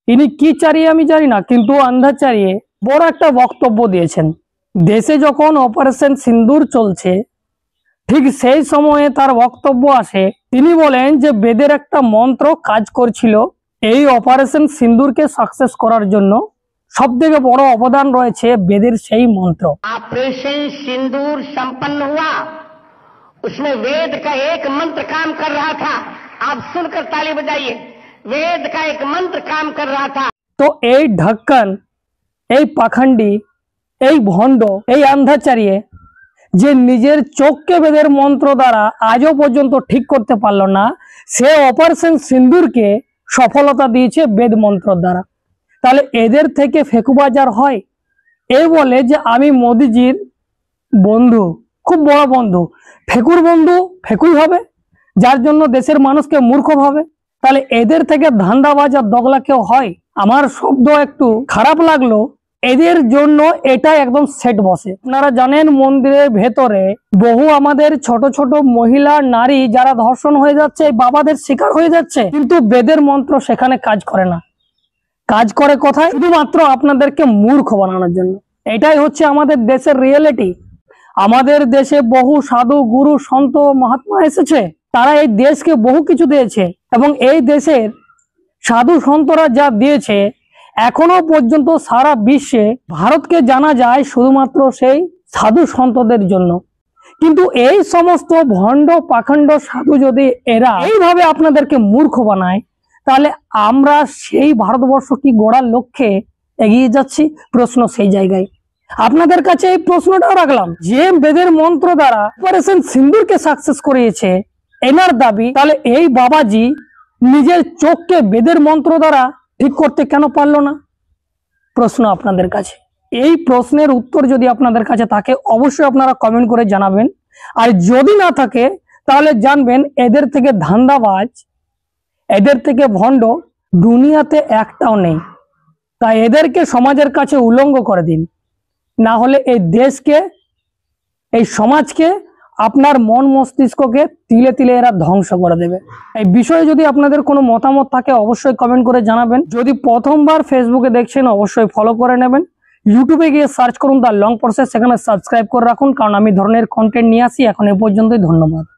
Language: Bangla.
ইনি কি চারিয়ে আমি জানি না, কিন্তু আন্ধাচারিয়ে বড় একটা বক্তব্য দিয়েছেন। দেশে যখন অপারেশন সিন্দুর চলছে ঠিক সেই সময়ে তার বক্তব্য আসে, তিনি বলেন যে বেদের একটা মন্ত্র কাজ করছিল এই অপারেশন সিন্দুরকে সাকসেস করার জন্য। সব থেকে বড় অবদান রয়েছে বেদের সেই মন্ত্র। ऑपरेशन सिंदूर संपन्न हुआ, उसमें वेद का एक मंत्र काम कर रहा था। आप सुनकर ताली बजाइए, वेद का एक मंत्र काम कर रहा था। তো এই ঢাক্কান, এই পাখান্ডি, এই ভণ্ড, এই আন্ধাচারিয়ে যে নিজের চোখকে বেদের মন্ত্র দ্বারা আজও পর্যন্ত ঠিক করতে পারলো না, সে অপারেশন সিন্দুরকে সফলতা দিয়েছে বেদ মন্ত্র দ্বারা। তাহলে এদের থেকে ফেকুবাজার হয়? এ বলে যে আমি মোদিজির বন্ধু, খুব বড় বন্ধু। ফেকুর বন্ধু ফেকুই হবে, যার জন্য দেশের মানুষকে মূর্খ ভাবে। তাহলে এদের থেকে ধান্দাবাজ আর দগলা কেউ হয়? আমার শব্দ একটু খারাপ লাগলো, এদের জন্য এটা একদম সেট বসে। আপনারা জানেন মন্দিরের ভেতরে বহু আমাদের ছোট ছোট মহিলা নারী যারা ধর্ষণ হয়ে যাচ্ছে, বাবাদের শিকার হয়ে যাচ্ছে, কিন্তু বেদের মন্ত্র সেখানে কাজ করে না। কাজ করে কোথায়? শুধুমাত্র আপনাদেরকে মূর্খ বানানোর জন্য। এটাই হচ্ছে আমাদের দেশের রিয়েলিটি। আমাদের দেশে বহু সাধু গুরু সন্ত মহাত্মা এসেছে, তারা এই দেশকে বহু কিছু দিয়েছে, এবং এই দেশের সাধু সন্তরা যা দিয়েছে এখনো পর্যন্ত সারা বিশ্বে ভারতকে জানা যায় শুধুমাত্র সেই সাধু সন্তদের জন্য। কিন্তু এই সমস্ত ভণ্ড পাখণ্ড সাধু যদি এরা এইভাবে আপনাদেরকে মূর্খ বানায়, তাহলে আমরা সেই ভারতবর্ষ কি গড়ার লক্ষ্যে এগিয়ে যাচ্ছি? প্রশ্ন সেই জায়গায়। আপনাদের কাছে এই প্রশ্নটাও রাখলাম, যে বেদের মন্ত্র দ্বারা অপারেশন সিন্দুরকে সাকসেস করিয়েছে এনার দাবি, তাহলে এই বাবাজি নিজের চোখকে বেদের মন্ত্র দ্বারা ঠিক করতে কেন পারলো না? প্রশ্ন আপনাদের কাছে। এই প্রশ্নের উত্তর যদি আপনাদের কাছে থাকে অবশ্যই আপনারা কমেন্ট করে জানাবেন, আর যদি না থাকে তাহলে জানবেন এদের থেকে ধান্দাবাজ, এদের থেকে ভণ্ড দুনিয়াতে একটাও নেই। তাই এদেরকে সমাজের কাছে উলঙ্গ করে দিন, না হলে এই দেশকে, এই সমাজকে, আপনার মন মস্তিষ্ককে তিলে তিলে এরা ধ্বংস করে দেবে। এই বিষয়ে যদি আপনাদের কোনো মতামত থাকে অবশ্যই কমেন্ট করে জানাবেন। যদি প্রথমবার ফেসবুকে দেখছেন অবশ্যই ফলো করে নেবেন। ইউটিউবে গিয়ে সার্চ করুন দ্য লং প্রসেস, সেখানে সাবস্ক্রাইব করে রাখুন, কারণ আমি ধরনের কন্টেন্ট নিয়ে আসি। এখন এ পর্যন্তই, ধন্যবাদ।